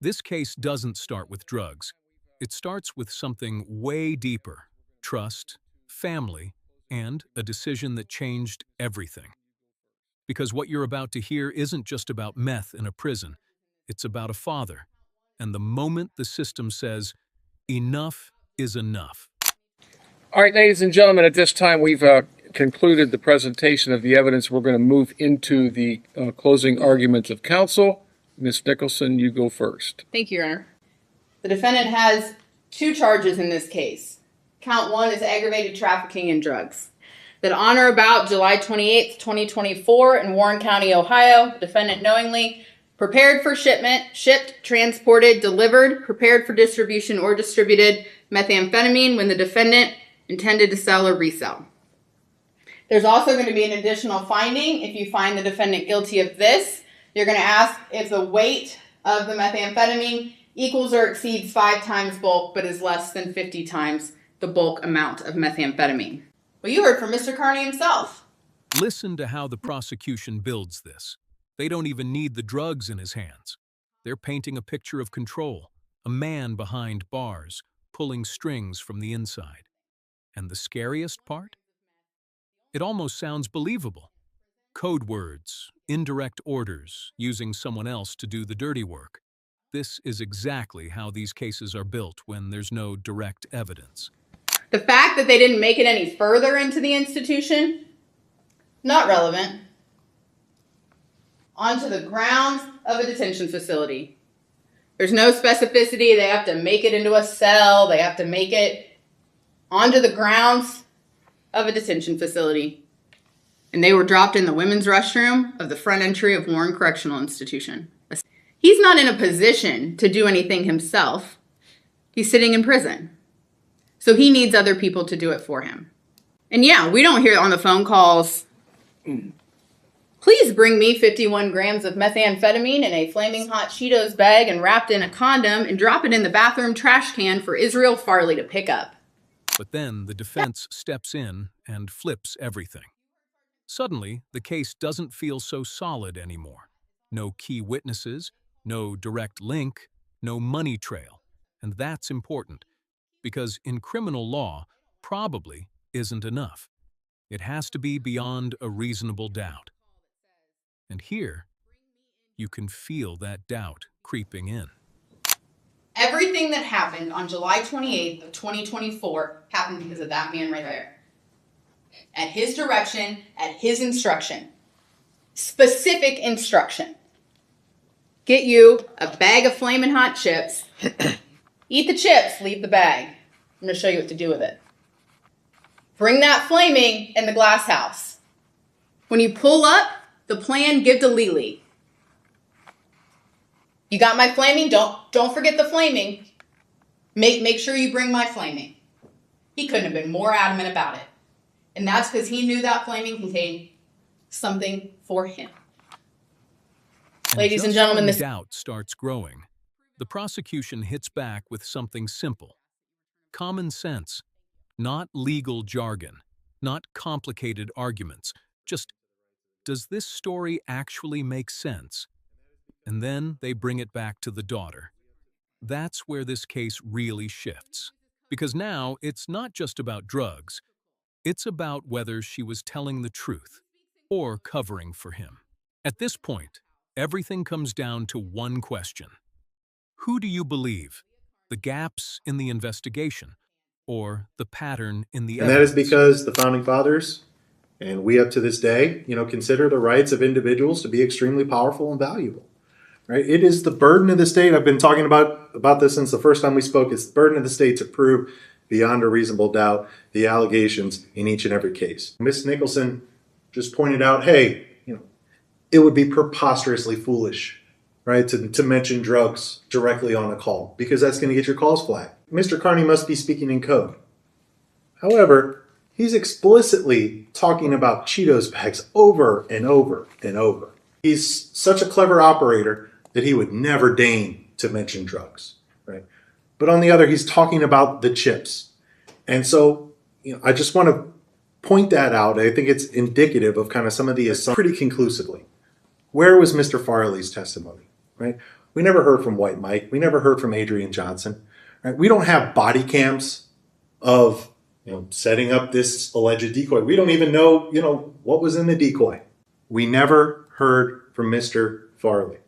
This case doesn't start with drugs. It starts with something way deeper: trust, family, and a decision that changed everything. Because what you're about to hear isn't just about meth in a prison, it's about a father. And the moment the system says, enough is enough. All right, ladies and gentlemen, at this time we've concluded the presentation of the evidence. We're going to move into the closing arguments of counsel. Ms. Nicholson, you go first. Thank you, Your Honor. The defendant has two charges in this case. Count one is aggravated trafficking in drugs. That on or about July 28th, 2024 in Warren County, Ohio, the defendant knowingly prepared for shipment, shipped, transported, delivered, prepared for distribution, or distributed methamphetamine when the defendant intended to sell or resell. There's also going to be an additional finding. If you find the defendant guilty of this, you're going to ask if the weight of the methamphetamine equals or exceeds 5 times bulk, but is less than 50 times the bulk amount of methamphetamine. Well, you heard from Mr. Carney himself. Listen to how the prosecution builds this. They don't even need the drugs in his hands. They're painting a picture of control, a man behind bars, pulling strings from the inside. And the scariest part? It almost sounds believable. Code words, indirect orders, using someone else to do the dirty work. This is exactly how these cases are built when there's no direct evidence. The fact that they didn't make it any further into the institution, not relevant. Onto the grounds of a detention facility. There's no specificity. They have to make it into a cell. They have to make it onto the grounds of a detention facility. And they were dropped in the women's restroom of the front entry of Warren Correctional Institution. He's not in a position to do anything himself. He's sitting in prison. So he needs other people to do it for him. And yeah, we don't hear on the phone calls, please bring me 51 grams of methamphetamine in a flaming hot Cheetos bag and wrapped in a condom and drop it in the bathroom trash can for Israel Farley to pick up. But then the defense steps in and flips everything. Suddenly, the case doesn't feel so solid anymore. No key witnesses, no direct link, no money trail. And that's important, because in criminal law, probably isn't enough. It has to be beyond a reasonable doubt. And here, you can feel that doubt creeping in. Everything that happened on July 28th of 2024 happened because of that man right there. At his direction, at his instruction. Specific instruction. Get you a bag of flaming hot chips. Eat the chips, leave the bag. I'm going to show you what to do with it. Bring that flaming in the glass house. When you pull up, the plan give to Lily. You got my flaming? Don't forget the flaming. Make sure you bring my flaming. He couldn't have been more adamant about it. And that's because he knew that flaming contained something for him. Ladies and gentlemen, this doubt starts growing. The prosecution hits back with something simple. Common sense. Not legal jargon. Not complicated arguments. Just, does this story actually make sense? And then they bring it back to the daughter. That's where this case really shifts. Because now it's not just about drugs. It's about whether she was telling the truth or covering for him. At this point, everything comes down to one question. Who do you believe? The gaps in the investigation or the pattern in the evidence? And that is because the Founding Fathers, and we up to this day, consider the rights of individuals to be extremely powerful and valuable. Right? It is the burden of the state. I've been talking about this since the first time we spoke. It's the burden of the state to prove beyond a reasonable doubt the allegations in each and every case. Ms. Nicholson just pointed out, hey, it would be preposterously foolish, right, to mention drugs directly on a call, because that's going to get your calls flagged. Mr. Carney must be speaking in code. However, he's explicitly talking about Cheetos bags over and over and over. He's such a clever operator that he would never deign to mention drugs, right? But on the other, he's talking about the chips. And so, I just want to point that out. I think it's indicative of kind of some of the assumptions pretty conclusively. Where was Mr. Farley's testimony, right? We never heard from White Mike. We never heard from Adrian Johnson. Right? We don't have body cams of setting up this alleged decoy. We don't even know what was in the decoy. We never heard from Mr. Farley.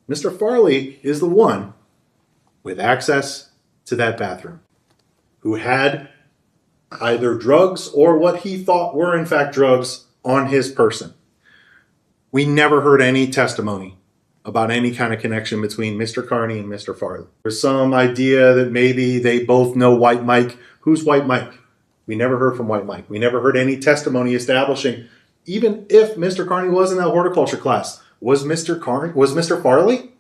Mr. Farley is the one with access to that bathroom, who had either drugs or what he thought were in fact drugs on his person. We never heard any testimony about any kind of connection between Mr. Carney and Mr. Farley. There's some idea that maybe they both know White Mike. Who's White Mike? We never heard from White Mike. We never heard any testimony establishing, even if Mr. Carney was in that horticulture class, was Mr. Farley?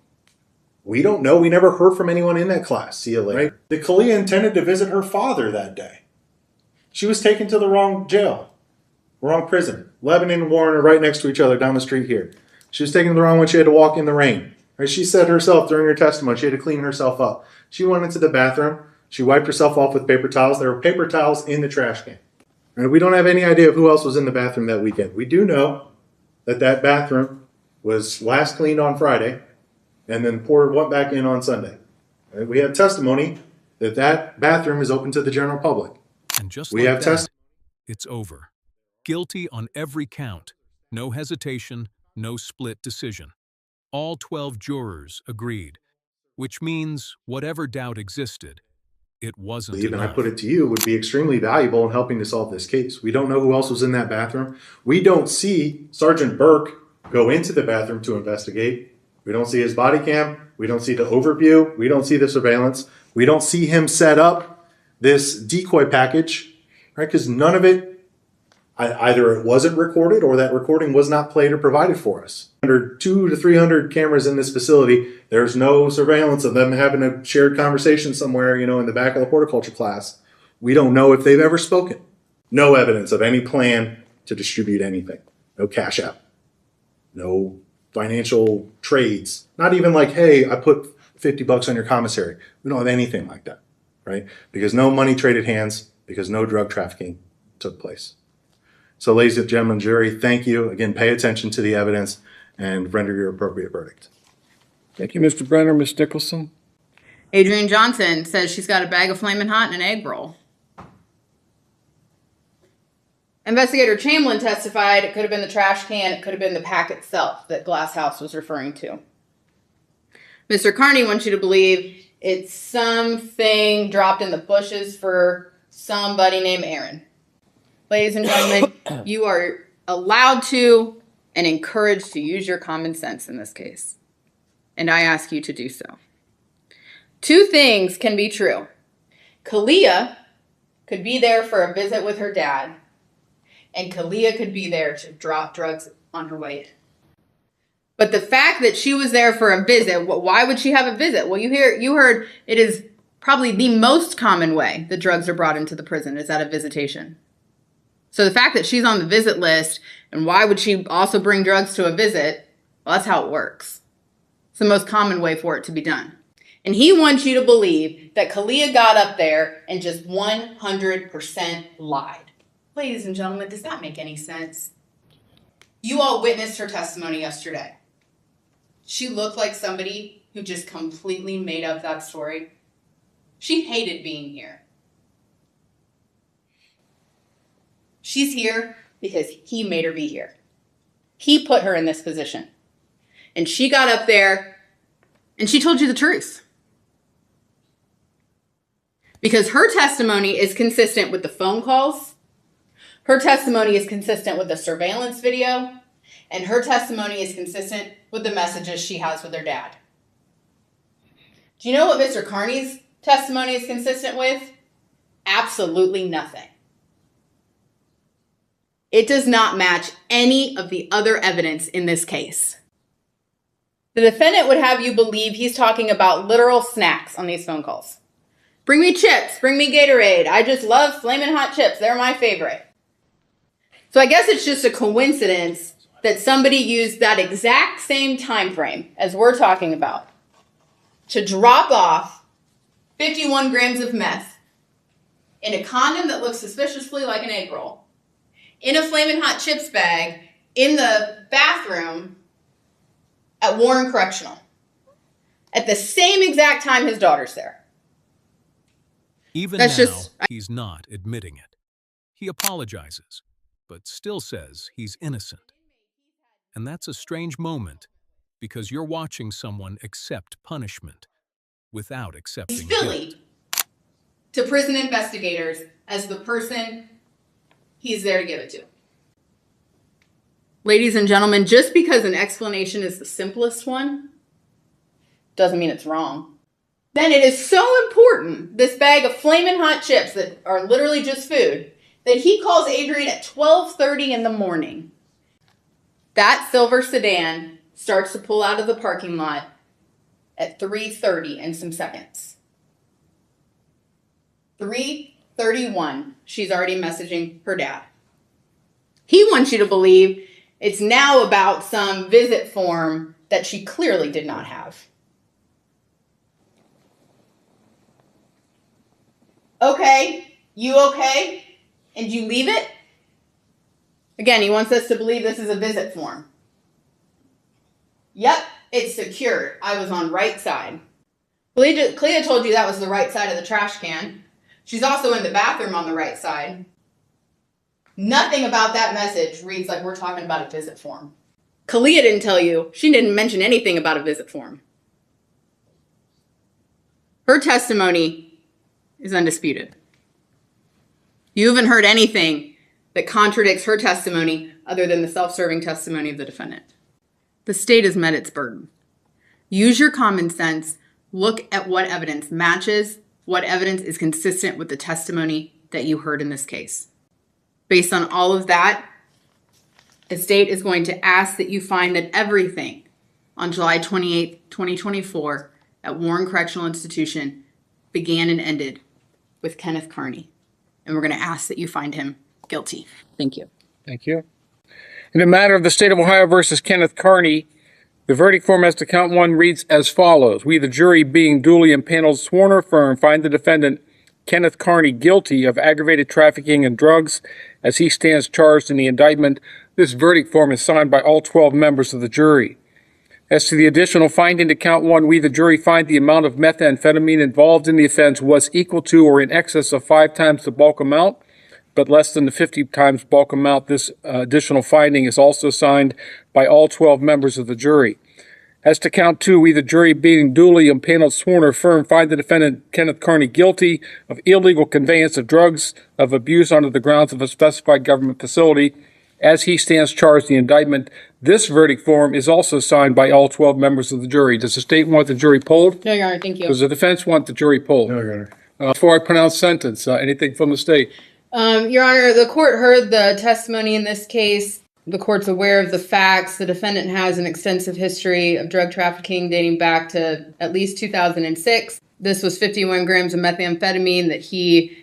We don't know. We never heard from anyone in that class. See you later. Right? The Kalia intended to visit her father that day. She was taken to the wrong jail, wrong prison. Lebanon and Warren are right next to each other down the street here. She was taken to the wrong one. She had to walk in the rain. Right? She said herself during her testimony, she had to clean herself up. She went into the bathroom. She wiped herself off with paper towels. There were paper towels in the trash can. And we don't have any idea of who else was in the bathroom that weekend. We do know that that bathroom was last cleaned on Friday and then went back in on Sunday. Right? We have testimony that that bathroom is open to the general public. And just We like have that, it's over. Guilty on every count. No hesitation, no split decision. All 12 jurors agreed, which means whatever doubt existed, it wasn't And I enough. put it to you, would be extremely valuable in helping to solve this case. We don't know who else was in that bathroom. We don't see Sergeant Burke go into the bathroom to investigate. We don't see his body cam. We don't see the overview. We don't see the surveillance. We don't see him set up this decoy package, right? Because none of it, either it wasn't recorded or that recording was not played or provided for us. Under 200 to 300 cameras in this facility, there's no surveillance of them having a shared conversation somewhere, in the back of the horticulture class. We don't know if they've ever spoken. No evidence of any plan to distribute anything. No cash out. No financial trades. Not even like, hey, I put $50 on your commissary. We don't have anything like that, right? Because no money traded hands, because no drug trafficking took place. So, ladies and gentlemen, jury, thank you. Again, pay attention to the evidence and render your appropriate verdict. Thank you, Mr. Brenner. Ms. Nicholson? Adrian Johnson says she's got a bag of Flamin' Hot and an egg roll. Investigator Chamberlain testified it could have been the trash can, it could have been the pack itself that Glasshouse was referring to. Mr. Carney wants you to believe it's something dropped in the bushes for somebody named Aaron. Ladies and gentlemen, you are allowed to and encouraged to use your common sense in this case. And I ask you to do so. Two things can be true. Kalia could be there for a visit with her dad, and Kalia could be there to drop drugs on her way in. But the fact that she was there for a visit, why would she have a visit? Well, you heard it is probably the most common way that drugs are brought into the prison is at a visitation. So the fact that she's on the visit list, and why would she also bring drugs to a visit? Well, that's how it works. It's the most common way for it to be done. And he wants you to believe that Kalia got up there and just 100% lied. Ladies and gentlemen, does that make any sense? You all witnessed her testimony yesterday. She looked like somebody who just completely made up that story. She hated being here. She's here because he made her be here. He put her in this position. And she got up there and she told you the truth. Because her testimony is consistent with the phone calls. Her testimony is consistent with the surveillance video. And her testimony is consistent with the messages she has with her dad. Do you know what Mr. Carney's testimony is consistent with? Absolutely nothing. It does not match any of the other evidence in this case. The defendant would have you believe he's talking about literal snacks on these phone calls. Bring me chips, bring me Gatorade. I just love Flamin' Hot chips. They're my favorite. So I guess it's just a coincidence that somebody used that exact same time frame as we're talking about to drop off 51 grams of meth in a condom that looks suspiciously like an egg roll, in a Flamin' Hot chips bag, in the bathroom at Warren Correctional. at the same exact time his daughter's there. Even That's now, just- he's not admitting it. He apologizes, but still says he's innocent. And that's a strange moment, because you're watching someone accept punishment without accepting guilt. Philly to prison investigators as the person he's there to give it to. Ladies and gentlemen, just because an explanation is the simplest one doesn't mean it's wrong. Then it is so important, this bag of flaming hot chips that are literally just food, that he calls Adrian at 12:30 in the morning. That silver sedan starts to pull out of the parking lot at 3:30 and some seconds. 3:31, she's already messaging her dad. He wants you to believe it's now about some visit form that she clearly did not have. Okay, you okay? And you leave it? Again, he wants us to believe this is a visit form. Yep, it's secured. I was on right side. Clea told you that was the right side of the trash can. She's also in the bathroom on the right side. Nothing about that message reads like we're talking about a visit form. Kalia didn't tell you. She didn't mention anything about a visit form. Her testimony is undisputed. You haven't heard anything that contradicts her testimony other than the self-serving testimony of the defendant. The state has met its burden. Use your common sense. Look at what evidence matches, what evidence is consistent with the testimony that you heard in this case. Based on all of that, the state is going to ask that you find that everything on July 28, 2024 at Warren Correctional Institution began and ended with Kenneth Carney. And we're going to ask that you find him guilty. Thank you. Thank you. In the matter of the State of Ohio versus Kenneth Carney, the verdict form as to count one reads as follows. We, the jury, being duly impaneled, sworn or affirm, find the defendant, Kenneth Carney, guilty of aggravated trafficking in drugs as he stands charged in the indictment. This verdict form is signed by all 12 members of the jury. As to the additional finding to count one, we, the jury, find the amount of methamphetamine involved in the offense was equal to or in excess of 5 times the bulk amount, but less than the 50 times bulk amount. This additional finding is also signed by all 12 members of the jury. As to count two, we, the jury, being duly impaneled, sworn or affirm, find the defendant, Kenneth Carney, guilty of illegal conveyance of drugs of abuse under the grounds of a specified government facility as he stands charged in the indictment. This verdict form is also signed by all 12 members of the jury. Does the state want the jury polled? No, Your Honor, thank you. Does the defense want the jury polled? No, Your Honor. Before I pronounce sentence, anything from the state? Your Honor, the court heard the testimony in this case. The court's aware of the facts. The defendant has an extensive history of drug trafficking dating back to at least 2006. This was 51 grams of methamphetamine that he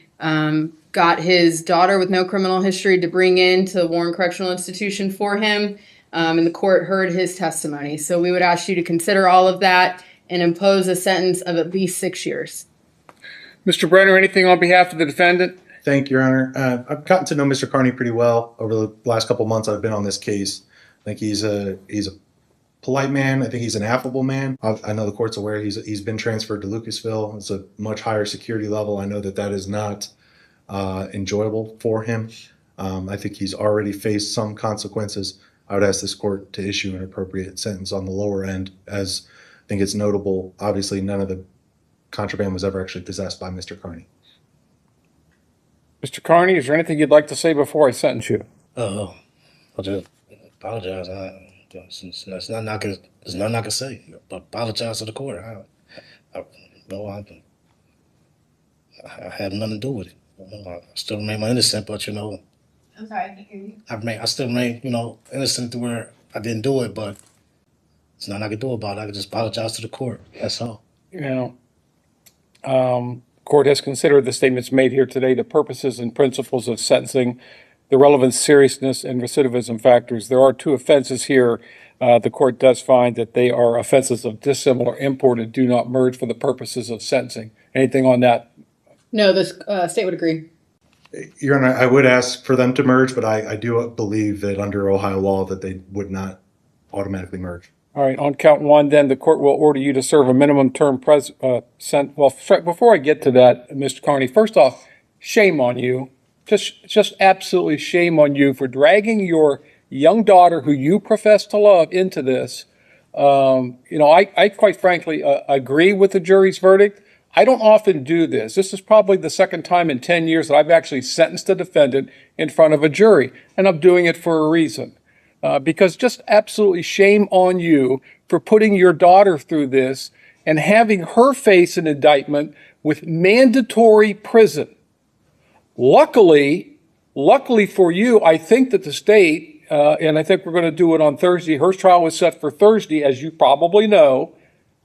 got his daughter with no criminal history to bring in to the Warren Correctional Institution for him. And the court heard his testimony. So we would ask you to consider all of that and impose a sentence of at least 6 years. Mr. Brenner, anything on behalf of the defendant? Thank you, Your Honor. I've gotten to know Mr. Carney pretty well over the last couple months I've been on this case. I think he's a polite man. I think he's an affable man. I know the court's aware he's been transferred to Lucasville. It's a much higher security level. I know that is not enjoyable for him. I think he's already faced some consequences. I would ask this court to issue an appropriate sentence on the lower end, as I think it's notable. Obviously, none of the contraband was ever actually possessed by Mr. Carney. Mr. Carney, is there anything you'd like to say before I sentence you? I'll just apologize. There's nothing I can say. But apologize to the court. I have nothing to do with it. I still remain innocent, but I'm sorry, I can't hear you. I still remain, innocent to where I didn't do it, but there's nothing I can do about it. I can just apologize to the court. That's all. Court has considered the statements made here today, the purposes and principles of sentencing, the relevant seriousness and recidivism factors. There are two offenses here. The court does find that they are offenses of dissimilar import and do not merge for the purposes of sentencing. Anything on that? No, the state would agree. Your Honor, I would ask for them to merge, but I do believe that under Ohio law that they would not automatically merge. All right, on count one, then the court will order you to serve a minimum term before I get to that, Mr. Carney, first off, shame on you. Just absolutely shame on you for dragging your young daughter, who you profess to love, into this. I quite frankly agree with the jury's verdict. I don't often do this. This is probably the second time in 10 years that I've actually sentenced a defendant in front of a jury, and I'm doing it for a reason. Because just absolutely shame on you for putting your daughter through this and having her face an indictment with mandatory prison. Luckily for you, I think that the state, and I think we're going to do it on Thursday, her trial was set for Thursday, as you probably know.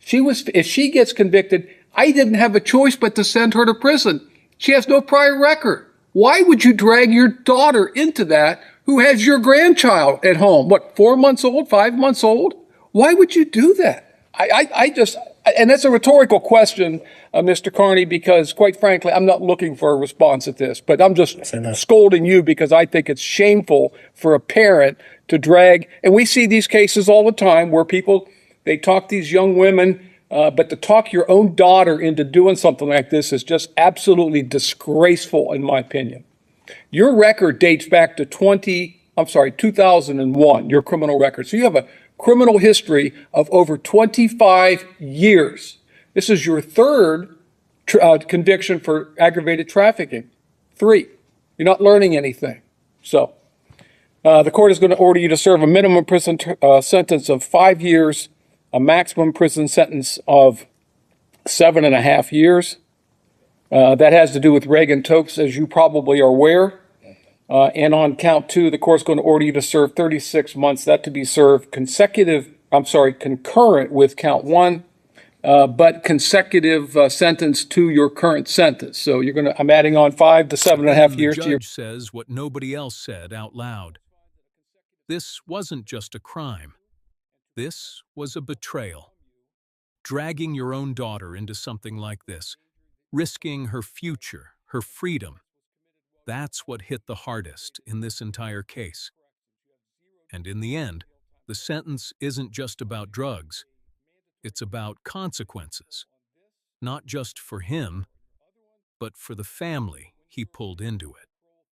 If she gets convicted, I didn't have a choice but to send her to prison. She has no prior record. Why would you drag your daughter into that, who has your grandchild at home? 4 months old, 5 months old? Why would you do that? And that's a rhetorical question, Mr. Carney, because quite frankly, I'm not looking for a response at this, but I'm just scolding you because I think it's shameful for a parent to drag, and we see these cases all the time where they talk these young women, but to talk your own daughter into doing something like this is just absolutely disgraceful, in my opinion. Your record dates back to 2001, your criminal record. So you have a criminal history of over 25 years. This is your third conviction for aggravated trafficking. 3. You're not learning anything. So the court is going to order you to serve a minimum prison sentence of 5 years, a maximum prison sentence of 7.5 years. That has to do with Reagan Tokes, as you probably are aware. And on count 2, the court's going to order you to serve 36 months, that to be served concurrent with count 1, but consecutive sentence to your current sentence. So I'm adding on 5 to 7.5 years to your. The judge says what nobody else said out loud. This wasn't just a crime. This was a betrayal. Dragging your own daughter into something like this, risking her future, her freedom. That's what hit the hardest in this entire case. And in the end, the sentence isn't just about drugs. It's about consequences. Not just for him, but for the family he pulled into it.